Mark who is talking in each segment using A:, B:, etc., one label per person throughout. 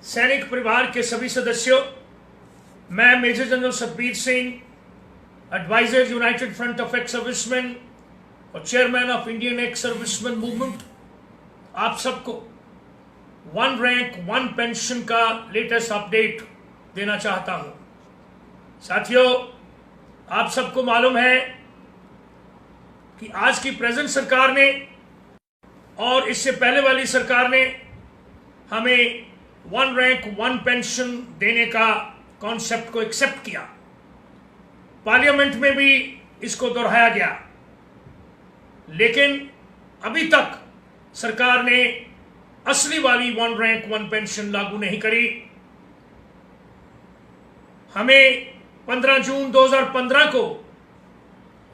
A: सैनिक परिवार के सभी सदस्यों, मैं major general Satbir Singh, adviser united front of ex serviceman और chairman of Indian ex serviceman movement, आप सबको वन रैंक वन पेंशन का लेटेस्ट अपडेट देना चाहता हूं। साथियों, आप सबको मालूम है कि आज की प्रेजेंट सरकार ने और इससे पहले वाली सरकार ने हमें वन रैंक वन पेंशन देने का कॉन्सेप्ट को एक्सेप्ट किया। पार्लियामेंट में भी इसको दोहराया गया, लेकिन अभी तक सरकार ने असली वाली वन रैंक वन पेंशन लागू नहीं करी। हमें 15 जून 2015 को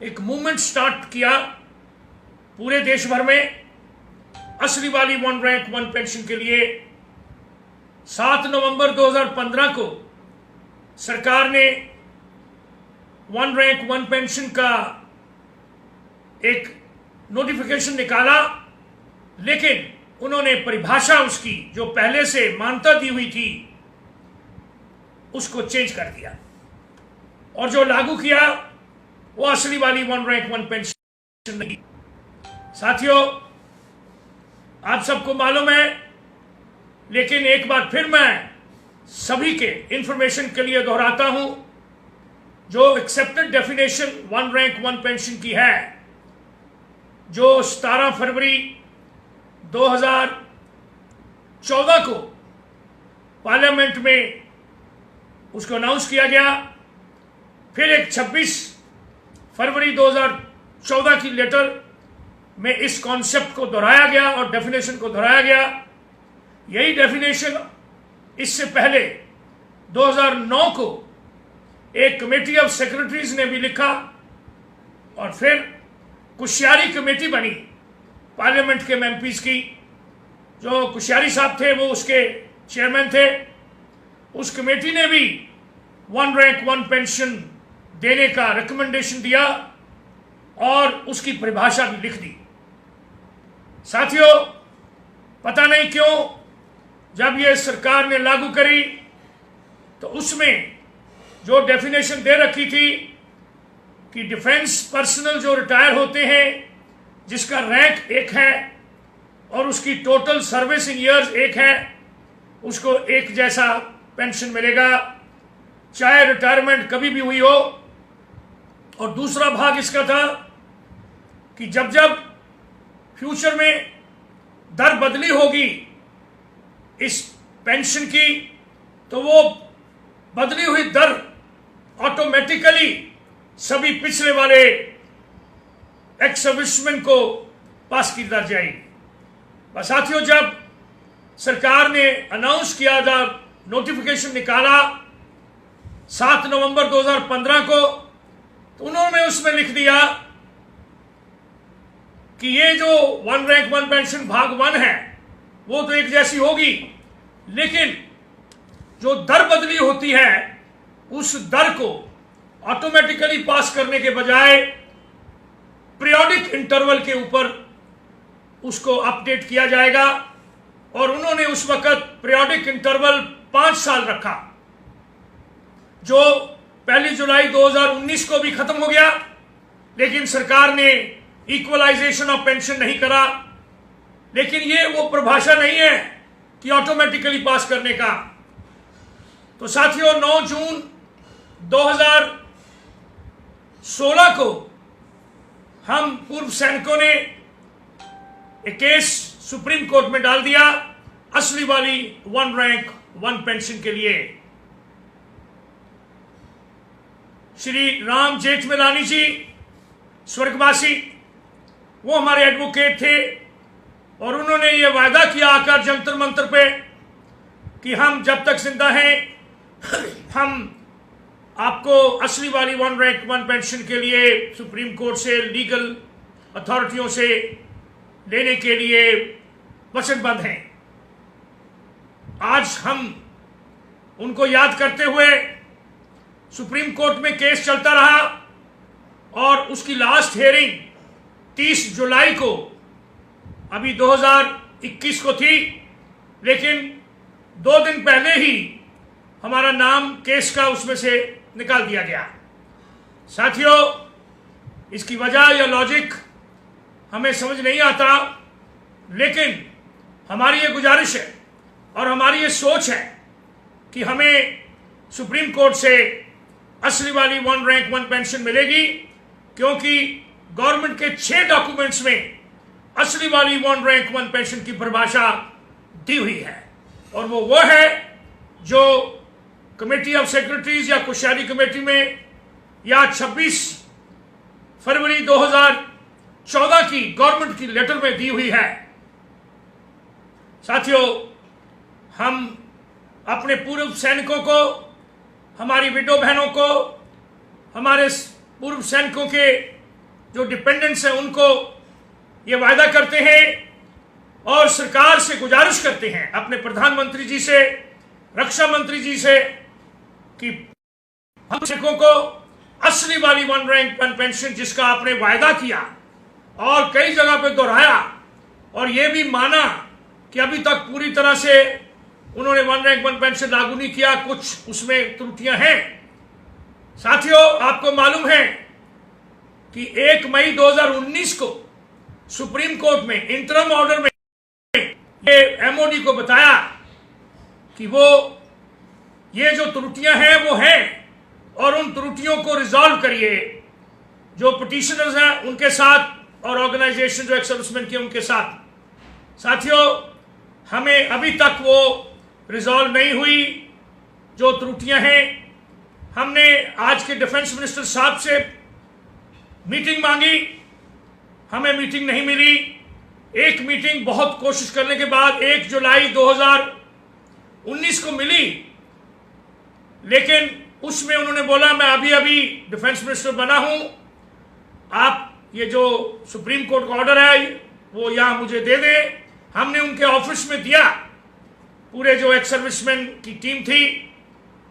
A: एक मूवमेंट स्टार्ट किया पूरे देश भर में असली वाली वन रैंक वन पेंशन के लिए। 7 नवंबर 2015 को सरकार ने वन रैंक वन पेंशन का एक नोटिफिकेशन निकाला, लेकिन उन्होंने परिभाषा उसकी जो पहले से मान्यता दी हुई थी उसको चेंज कर दिया और जो लागू किया वो असली वाली वन रैंक वन पेंशन नहीं। साथियों, आप सबको मालूम है, लेकिन एक बार फिर मैं सभी के इंफॉर्मेशन के लिए दोहराता हूं, जो accepted definition one rank one pension की है, जो 17 फरवरी 2014 को पार्लियामेंट में उसको अनाउंस किया गया। फिर एक 26 फरवरी 2014 की लेटर में इस कॉन्सेप्ट को दोहराया गया और डेफिनेशन को दोहराया गया। यही डेफिनेशन इससे पहले 2009 को एक कमेटी ऑफ सेक्रेटरीज ने भी लिखा और फिर कुश्यारी कमेटी बनी पार्लियामेंट के एमपीज की। जो कुश्यारी साहब थे वो उसके चेयरमैन थे। उस कमेटी ने भी वन रैंक वन पेंशन देने का रिकमेंडेशन दिया और उसकी परिभाषा भी लिख दी। साथियों, पता नहीं क्यों जब ये सरकार ने लागू करी तो उसमें जो डेफिनेशन दे रखी थी कि डिफेंस पर्सनल जो रिटायर होते हैं जिसका रैंक एक है और उसकी टोटल सर्विसिंग ईयर्स एक है, उसको एक जैसा पेंशन मिलेगा चाहे रिटायरमेंट कभी भी हुई हो। और दूसरा भाग इसका था कि जब जब फ्यूचर में दर बदली होगी इस पेंशन की तो वो बदली हुई दर ऑटोमेटिकली सभी पिछले वाले एक्स सर्विसमैन को पास की दर जाएगी। बस साथियों, जब सरकार ने अनाउंस किया था, नोटिफिकेशन निकाला 7 नवंबर 2015 को, तो उन्होंने उसमें लिख दिया कि ये जो वन रैंक वन पेंशन भाग 1 है वो तो एक जैसी होगी, लेकिन जो दर बदली होती है उस दर को ऑटोमेटिकली पास करने के बजाय पीरियोडिक इंटरवल के ऊपर उसको अपडेट किया जाएगा। और उन्होंने उस वक्त पीरियोडिक इंटरवल 5 साल रखा, जो 1 जुलाई 2019 को भी खत्म हो गया, लेकिन सरकार ने इक्वलाइजेशन ऑफ पेंशन नहीं करा। लेकिन ये वो परिभाषा नहीं है कि ऑटोमेटिकली पास करने का। तो साथियों, 9 जून 2016 को हम पूर्व सैनिकों ने एक केस सुप्रीम कोर्ट में डाल दिया असली वाली वन रैंक वन पेंशन के लिए। श्री राम जेठमलानी जी स्वर्गवासी, वो हमारे एडवोकेट थे और उन्होंने ये वायदा किया आकर जंतर मंतर पे कि हम जब तक जिंदा हैं हम आपको असली वाली वन रैंक वन पेंशन के लिए सुप्रीम कोर्ट से, लीगल अथॉरिटियों से लेने के लिए वचनबद्ध हैं। आज हम उनको याद करते हुए सुप्रीम कोर्ट में केस चलता रहा और उसकी लास्ट हियरिंग 30 जुलाई को अभी 2021 को थी, लेकिन 2 दिन पहले ही हमारा नाम केस का उसमें से निकाल दिया गया। साथियों, इसकी वजह या लॉजिक हमें समझ नहीं आता, लेकिन हमारी ये गुजारिश है और हमारी ये सोच है कि हमें सुप्रीम कोर्ट से असली वाली 1 रैंक 1 पेंशन मिलेगी, क्योंकि गवर्नमेंट के 6 डॉक्यूमेंट्स में असली वाली 1 रैंक 1 पेंशन की परिभाषा दी हुई है, और वो है जो कमेटी ऑफ सेक्रेटरीज या कुशैरी कमेटी में या 26 फरवरी 2014 की गवर्नमेंट की लेटर में दी हुई है। साथियों, हम अपने पूर्व सैनिकों को, हमारी विडो बहनों को, हमारे पूर्व सैनिकों के जो डिपेंडेंट्स हैं उनको ये वायदा करते हैं और सरकार से गुजारिश करते हैं, अपने प्रधानमंत्री जी से, रक्षा मंत्री जी से, कि हम सैनिकों को असली वाली 1 रैंक 1 पेंशन जिसका आपने वायदा किया और कई जगह पे दोहराया और ये भी माना कि अभी तक पूरी तरह से उन्होंने 1 रैंक 1 पेंशन लागू नहीं किया, कुछ उसमें त्रुटियां हैं। साथियों, आपको मालूम है कि 1 मई 2019 को सुप्रीम कोर्ट में इंटरम ऑर्डर में ये एमओडी को बताया कि वो ये जो त्रुटियां हैं वो हैं और उन त्रुटियों को रिजॉल्व करिए, जो पिटिशनर्स हैं उनके साथ और ऑर्गेनाइजेशन जो एक्स सर्विसमैन के उनके साथ। साथियों, हमें अभी तक वो रिजॉल्व नहीं हुई जो त्रुटियां हैं। हमने आज के डिफेंस मिनिस्टर साहब से मीटिंग मांगी, हमें मीटिंग नहीं मिली। एक मीटिंग बहुत कोशिश करने के बाद 1 जुलाई 2019 को मिली, लेकिन उसमें उन्होंने बोला मैं अभी डिफेंस मिनिस्टर बना हूं, आप ये जो सुप्रीम कोर्ट का ऑर्डर है वो यहां मुझे दे दें। हमने उनके ऑफिस में दिया, पूरे जो एक्स सर्विसमैन की टीम थी,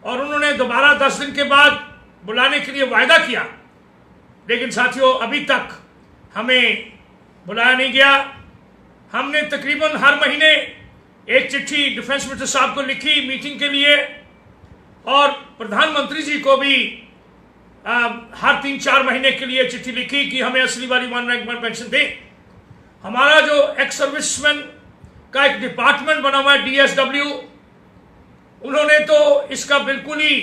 A: और उन्होंने दोबारा 10 दिन के बाद बुलाने के लिए वायदा किया, लेकिन साथियों अभी तक हमें बुलाया नहीं गया। हमने तकरीबन हर महीने एक चिट्ठी डिफेंस मिनिस्टर साहब को लिखी मीटिंग के लिए, और प्रधानमंत्री जी को भी हर 3-4 महीने के लिए चिट्ठी लिखी कि हमें असली वाली 1 रैंक 1 पेंशन दें। हमारा जो एक्स सर्विसमैन का एक डिपार्टमेंट बना हुआ है DSW, उन्होंने तो इसका बिल्कुल ही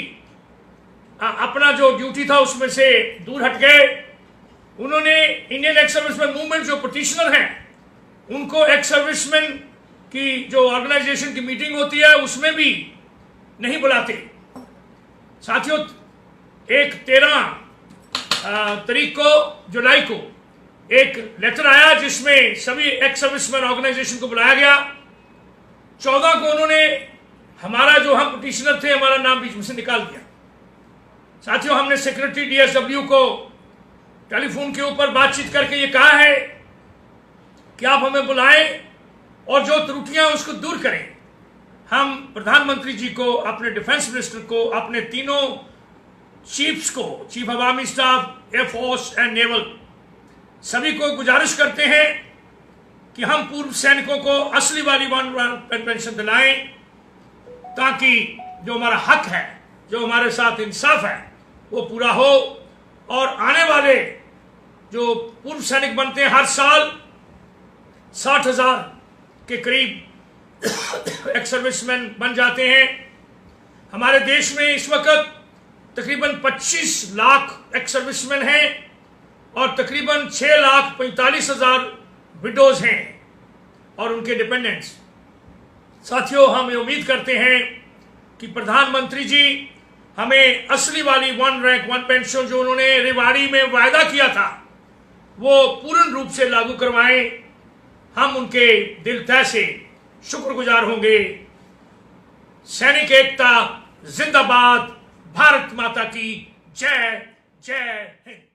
A: अपना जो ड्यूटी था उसमें से दूर हट गए। उन्होंने इंडियन एक्स सर्विसमैन मूवमेंट जो पिटिशनर हैं उनको एक्स सर्विसमैन की जो ऑर्गेनाइजेशन की मीटिंग होती है उसमें भी नहीं बुलाते। साथियों, एक 13 तारीख को जुलाई को एक लेटर आया जिसमें सभी एक्स सर्विसमैन ऑर्गेनाइजेशन को बुलाया गया। 14 को उन्होंने हमारा जो हम पिटिशनर थे हमारा नाम बीच में से निकाल दिया। साथियों, हमने सेक्रेटरी DSW को टेलीफोन के ऊपर बातचीत करके ये कहा है कि आप हमें बुलाएं और जो त्रुटियां उसको दूर करें। हम प्रधानमंत्री जी को, अपने डिफेंस मिनिस्टर को, अपने तीनों चीफ्स को, chief of army staff, air force and naval, सभी को गुजारिश करते हैं कि हम पूर्व सैनिकों को असली वाली 1 रैंक पेंशन दिलाएं, ताकि जो हमारा हक है, जो हमारे साथ इंसाफ है, वो पूरा हो। और आने वाले जो पूर्व सैनिक बनते हैं हर साल 60,000 के करीब एक्स सर्विसमैन बन जाते हैं। हमारे देश में इस वक्त तकरीबन 25 लाख एक्स सर्विसमैन हैं और तकरीबन 6,45,000 विडोज हैं और उनके डिपेंडेंट्स। साथियों, हम ये उम्मीद करते हैं कि प्रधानमंत्री जी हमें असली वाली 1 रैंक 1 पेंशन जो उन्होंने रेवाड़ी में वायदा किया था वो पूर्ण रूप से लागू करवाएं। हम उनके दिल तह से शुक्रगुजार होंगे। सैनिक एकता जिंदाबाद। भारत माता की जय। जय हिंद।